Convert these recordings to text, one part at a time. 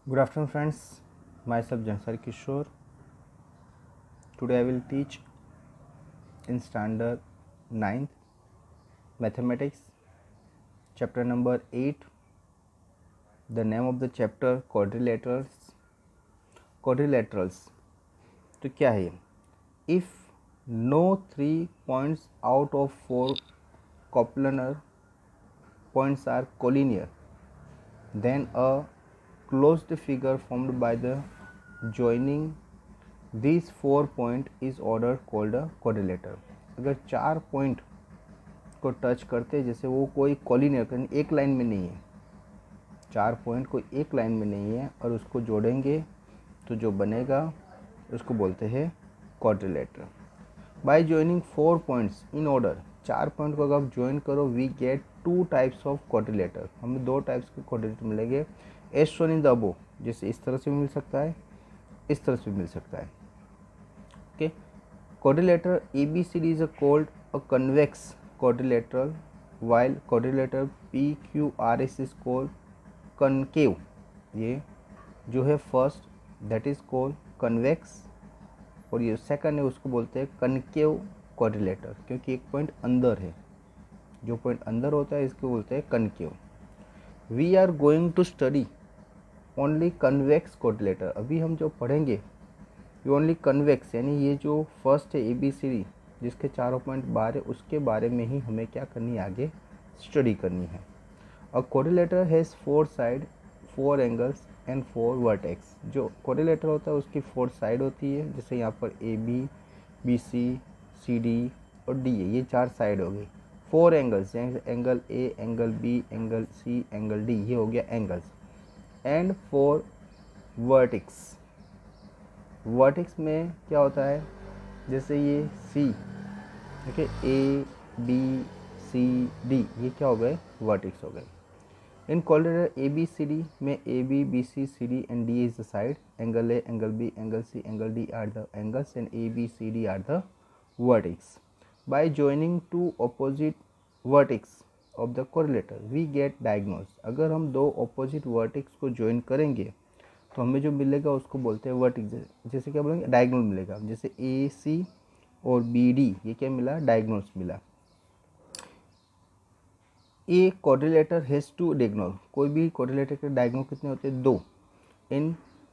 Good afternoon, friends. Myself Jansar Kishore. Today I will teach in standard 9th mathematics, chapter number 8. The name of the chapter quadrilaterals. Quadrilaterals. तो क्या है? If no 3 points out of 4 coplanar points are collinear, then a closed figure formed by the joining these 4 point is ordered called a quadrilateral. अगर 4 point को touch करते हैं, जैसे वो कोई कॉलिनियर एक लाइन में नहीं है, 4 पॉइंट कोई एक लाइन में नहीं है और उसको जोड़ेंगे तो जो बनेगा उसको बोलते हैं quadrilateral. By joining 4 points in order, 4 point को अगर आप ज्वाइन करो we get 2 types of quadrilateral. हमें 2 टाइप्स के क्वाड्रिलेटरल मिलेंगे. As shown in the above, जैसे इस तरह से भी मिल सकता है, इस तरह से भी मिल सकता है. Okay, quadrilateral ABCD is called a convex quadrilateral, while quadrilateral PQRS is called concave. ये जो है first that is called convex और ये सेकंड है उसको बोलते हैं कनकेव क्वाड्रिलेटरल, क्योंकि एक पॉइंट अंदर है. जो पॉइंट अंदर होता है इसको बोलते हैं concave. We are going to study only convex quadrilateral. अभी हम जो पढ़ेंगे ये ओनली कन्वेक्स, यानी ये जो फर्स्ट है ABCD जिसके चारों पॉइंट बाहर है उसके बारे में ही हमें क्या करनी है, आगे स्टडी करनी है. अ quadrilateral has 4 side, 4 angles and 4 vertex. जो क्वाड्रिलेटरल होता है उसकी 4 साइड होती है, जैसे यहाँ पर AB, BC, CD और D है, ये 4 साइड हो गई. 4 एंगल्स, जैसे angle A, angle B, angle C, angle D, ये हो गया एंगल्स. And 4 vertex. वर्टेक्स में क्या होता है, जैसे ये C, देखिए ABCD, ये क्या हो गए, वर्टेक्स हो गए. इन क्वाड्रिलेटरल ABCD में AB, BC, CD and D is the side. Angle A, angle B, angle C, angle D are the angles and ABCD are the vertex. By joining two opposite vertex of the quadrilateral we get diagonals. अगर हम दो opposite vertex को join करेंगे तो हमें जो मिलेगा उसको बोलते हैं वर्टेक्स. जैसे क्या बोलेंगे, डायगोनल मिलेगा. जैसे AC और BD ये क्या मिला, डायगोनल्स मिला. A quadrilateral has 2 diagonal. कोई भी क्वाड्रिलेटर के डायगोनल कितने होते हैं, 2. In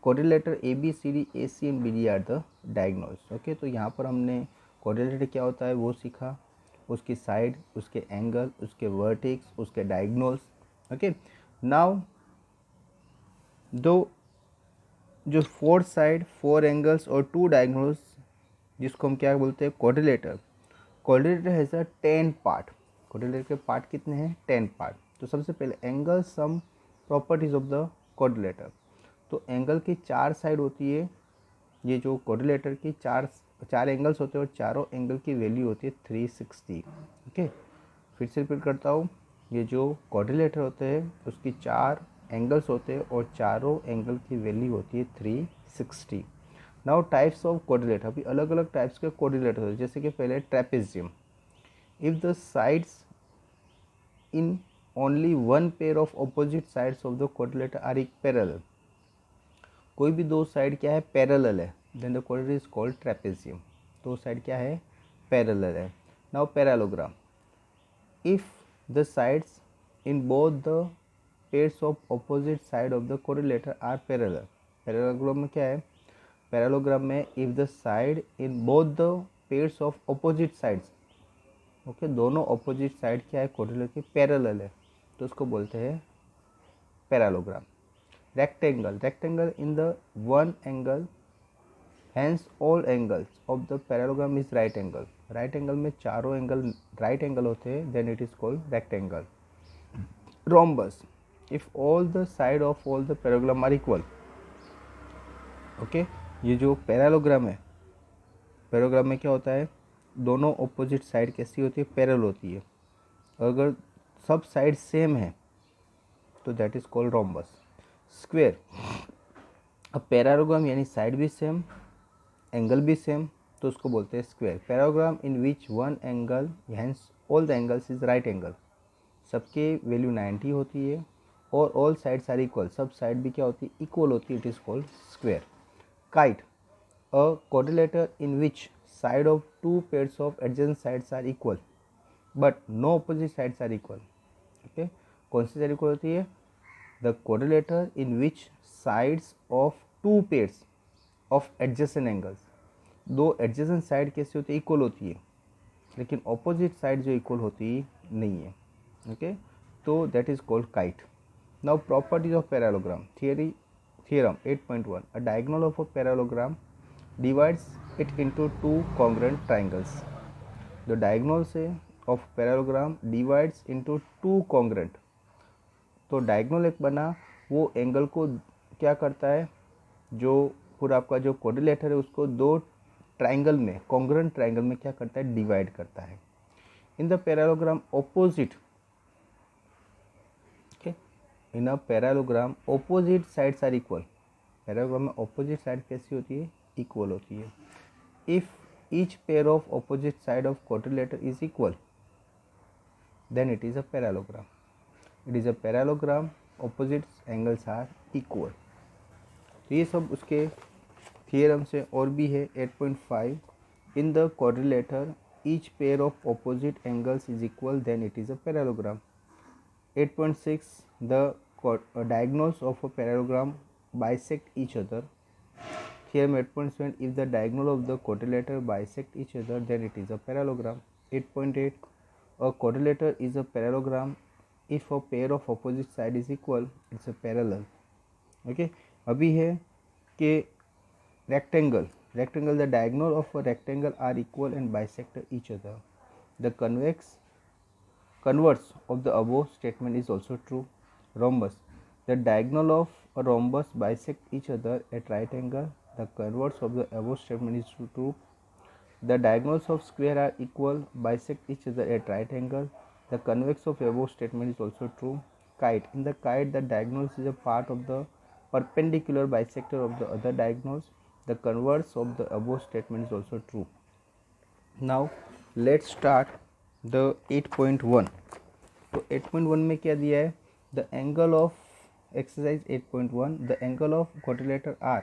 quadrilateral ABCD, AC and BD are the diagonals. Okay, तो यहाँ पर हमने क्वाड्रिलेटर क्या होता है वो सीखा, उसकी साइड, उसके एंगल, उसके वर्टेक्स, उसके डायगोनल्स. ओके, नाउ दो जो 4 साइड, 4 एंगल्स और 2 डायगोनल्स जिसको हम क्या बोलते हैं, quadrilateral. Quadrilateral has a 10 part. Quadrilateral के पार्ट कितने हैं, 10 पार्ट. तो सबसे पहले angle sum properties of the quadrilateral. तो एंगल की 4 साइड होती है, ये जो क्वाड्रिलेटर की चार एंगल्स होते हैं और चारों एंगल की वैल्यू होती है 360. ओके, फिर से रिपीट करता हूँ, ये जो क्वाड्रिलेटर होते हैं उसकी 4 एंगल्स होते हैं और चारों एंगल की वैल्यू होती है 360. Now types of quadrilateral. अभी अलग अलग टाइप्स के क्वाड्रिलेटर होते हैं, जैसे कि पहले trapezium. If the sides in only one pair of opposite sides of the quadrilateral are parallel. कोई भी दो साइड क्या है, पैरेलल है, then the quadrilateral is called trapezium. दो साइड क्या है, पैरेलल है. now parallelogram. if the sides in both the pairs of opposite side of the quadrilateral are parallel. parallelogram में क्या है, parallelogram में if the side in both the pairs of opposite sides, okay, दोनों opposite side क्या है, quadrilateral के parallel है, तो उसको बोलते हैं parallelogram. Rectangle. Rectangle in the one angle, hence all angles of the parallelogram is right angle. Right angle में चारों एंगल राइट एंगल होते हैं, then it is called rectangle. Rhombus. If all the side of all the parallelogram are equal. Okay, ये जो parallelogram है, parallelogram में क्या होता है, दोनों ऑपोजिट साइड कैसी होती है, पैरेलल होती है. अगर सब साइड सेम है तो that is called rhombus. Square. अब पैरेललोग्राम यानी साइड भी सेम, एंगल भी सेम, तो उसको बोलते हैं square. Parallelogram in which one angle, hence all the angles is right angle. सबके वैल्यू 90 होती है और ऑल साइड्स आर इक्वल, सब साइड भी क्या होती है, इक्वल होती है, it is called square. Kite, a quadrilateral in which side of two pairs of adjacent sides are equal but no opposite sides are equal. Okay, कौन सी side equal होती है, the quadrilateral in which sides of two pairs of adjacent angles, दो adjacent side कैसी होती है, equal होती है, लेकिन ऑपोजिट साइड जो इक्वल होती नहीं है. ओके, तो that is called kite. Now properties of parallelogram theorem 8.1, a diagonal of a parallelogram divides it into two congruent triangles. The diagonal से of parallelogram divides into two congruent. तो diagonal एक बना, वो angle को क्या करता है, जो पूरा आपका जो कोऑर्डिनेटर है उसको दो ट्राइंगल में, कॉन्ग्रुएंट ट्राइंगल में क्या करता है, डिवाइड करता है. In the parallelogram opposite, in a parallelogram opposite sides are equal. Parallelogram में ऑपोजिट साइड कैसी होती है, इक्वल होती है. If each pair of opposite side of quadrilateral is equal then it is a parallelogram. It is a parallelogram, opposite angles are equal. तो ये सब उसके थियरम से और भी है. 8.5, in the quadrilateral each pair of opposite angles is equal then it is a parallelogram. 8.6, the diagonals of a parallelogram bisect each other. Theorem 8.7, if the diagonal of the quadrilateral bisect each other then it is a parallelogram. 8.8, a quadrilateral is a parallelogram if a pair of opposite side is equal, it's a parallel. Okay, अभी है कि rectangle, the diagonal of a rectangle are equal and bisect each other. The converse of the above statement is also true. Rhombus, the diagonal of a rhombus bisect each other at right angle. The converse of the above statement is true. The diagonals of square are equal, bisect each other at right angle. The convex of above statement is also true. Kite, in the kite the diagonals is a part of the perpendicular bisector of the other diagonals. The converse of the above statement is also true. Now let's start the 8.1. तो 8.1 में क्या दिया है, the angle of exercise 8.1, the angle of quadrilateral are,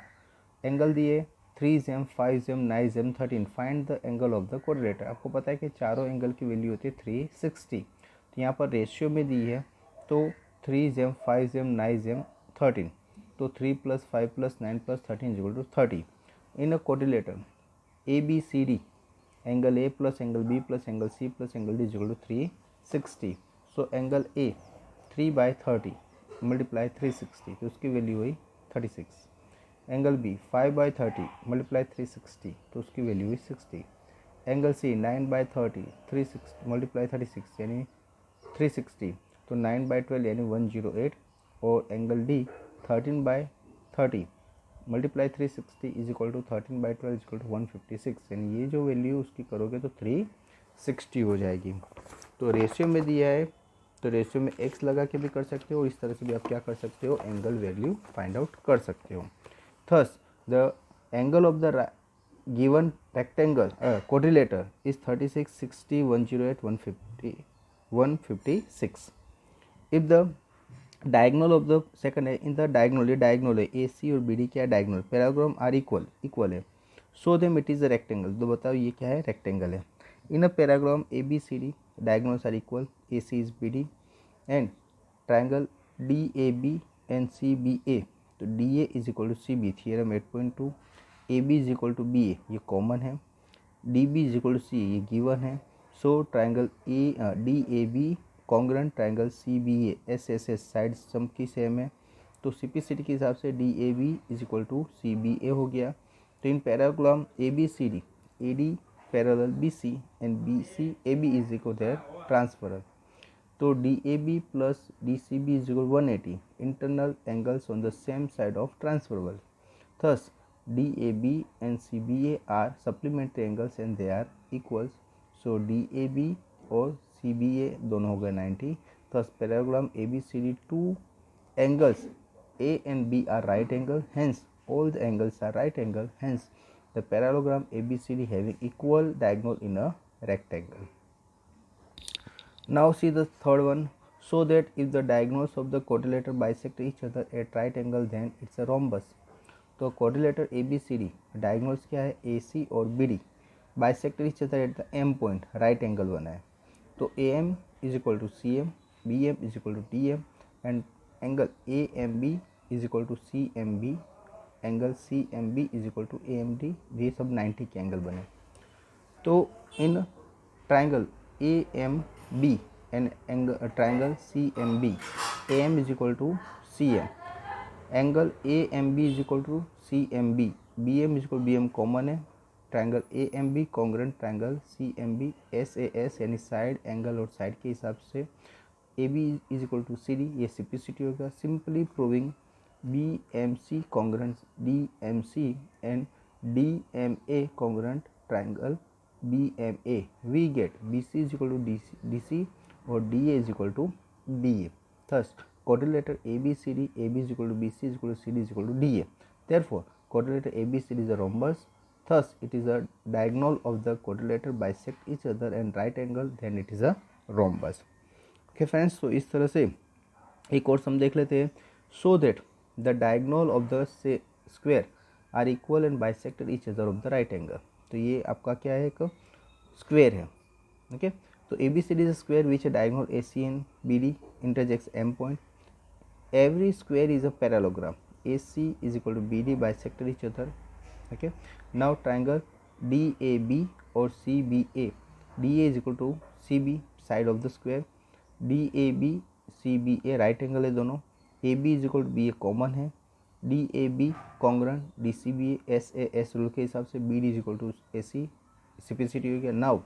angle दिए 3 जेम 5 जेम 9 जेम 13, find the angle of the quadrilateral. आपको पता है कि चारों एंगल की वैल्यू होती है 360. तो यहाँ पर रेशियो में दी है, तो 3 जेम 5 जेम 9 जेम 13, तो 3 + 5 + 9 + 13 = 30. इन अ quadrilateral ABCD, angle A + angle B + angle C + angle D = 360. So angle A 3/30 multiply 360, तो उसकी वैल्यू हुई 36. एंगल B 5/30 मल्टीप्लाई 360, तो उसकी वैल्यू हुई 60. एंगल C 9/30 360 मल्टीप्लाई 36 यानी 360, तो 9/12 यानी 108. और angle D 13/30 multiply 360 is equal to 13/12 is equal to 156. यानी ये जो वैल्यू उसकी करोगे तो 360 हो जाएगी. तो रेशियो में दिया है, तो रेशियो में x लगा के भी कर सकते हो, और इस तरह से भी आप क्या कर सकते हो, एंगल वैल्यू फाइंड आउट कर सकते हो. Thus the angle of the given rectangle quadrilateral is 36, 60, 108, 150, 156. If the diagonal of the second है, इन द डायगोनल, ये डायगोनल है, ए सी और बी डी क्या है, डायगोनल. पैराग्राम आर इक्वल है, so them it is a rectangle. तो बताओ ये क्या है, रेक्टेंगल है. In a parallelogram A B C D, diagonals are equal, AC is BD, and triangle DAB and CBA, तो DA is equal to CB. Theorem 8.2, AB is equal to BA, ये common है. DB is equal to C, ये given है. So triangle DAB congruent triangle CBA, SSS side सम की same है, तो simplicity के हिसाब से DAB is equal to CBA हो गया. तो इन पैराग्राम ABCD, AD parallel BC and BC AB is equal to their transferal. तो DAB plus DCB is equal to 180 internal angles on the same side of transferable. Thus DAB and CBA are supplementary angles and they are equals. So DAB और CBA दोनों हो गए 90. Thus parallelogram ABCD, two angles A and B are right angle, hence all the angles are right angle, hence the parallelogram ABCD having equal diagonal in a rectangle. Now see the third one. so that if the diagonals of the quadrilateral bisect each other at right angle then it's a rhombus. तो quadrilateral ABCD diagonals क्या है AC और BD bisect each other at the M point right angle बना है, तो AM is equal to CM, BM is equal to DM and angle AMB is equal to CMB, angle CMB is equal to AMD, ये सब 90 के angle बने। तो इन triangle AMB and triangle CMB, AM is equal to CM, angle AMB is equal to CMB, BM is equal to BM common है, triangle AMB congruent triangle CMB, SAS यानी side angle और side के हिसाब से AB is equal to CD, ये simplicity होगा। Simply proving BMC congruent DMC and DMA congruent triangle BMA, we get BC is equal to DC और DA is equal to DA. Thus, quadrilateral ABCD, AB is equal to BC is equal to CD is equal to DA. Therefore, quadrilateral ABCD is a rhombus. Thus, it is a diagonal of the quadrilateral bisect each other and right angle. Then it is a rhombus. Okay, friends. So इस तरह से एक और सम देख लेते हैं. So that the diagonal of the square are equal and bisected each other of the right angle. तो ये आपका क्या है, एक स्क्वेयर है. ओके तो ABCD is a square which a diagonal AC and BD intersects M point. Every square is a parallelogram. AC is equal to BD bisected each other. Okay, now triangle DAB or CBA, DA is equal to CB side of the square, DAB CBA right angle है दोनों, AB is equal to BA common है, DAB congruent DCBA SAS rule के हिसाब से, BD is equal to AC simplicity हो गया। Now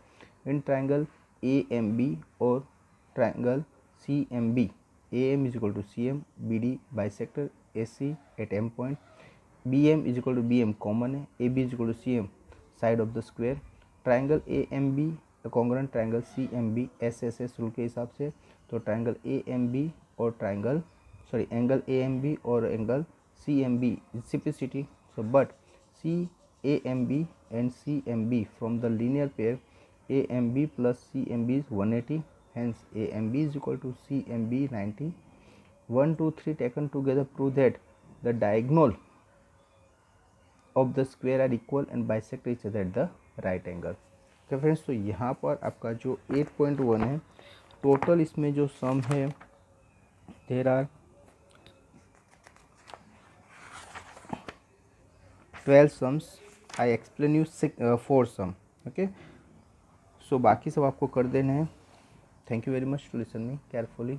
in triangle AMB और triangle CMB, AM is equal to CM, BD bisected AC at M point, BM is equal to BM common है, AB is equal to CM side of the square, triangle AMB congruent triangle CMB SSS rule के हिसाब से, तो triangle AMB और angle AMB और angle CMB simplicity, so but CAMB and CMB from the linear pair AMB plus CMB is 180, hence AMB is equal to CMB 90. 1, 2, 3 taken together prove that the diagonal of the square are equal and bisect each other at the right angle. Okay friends, तो यहाँ पर आपका जो 8.1 है total, इसमें जो sum है there are 12 sums. I explain you 4 sum. Okay, so बाकी सब आपको कर देने हैं. Thank you very much to listen me carefully.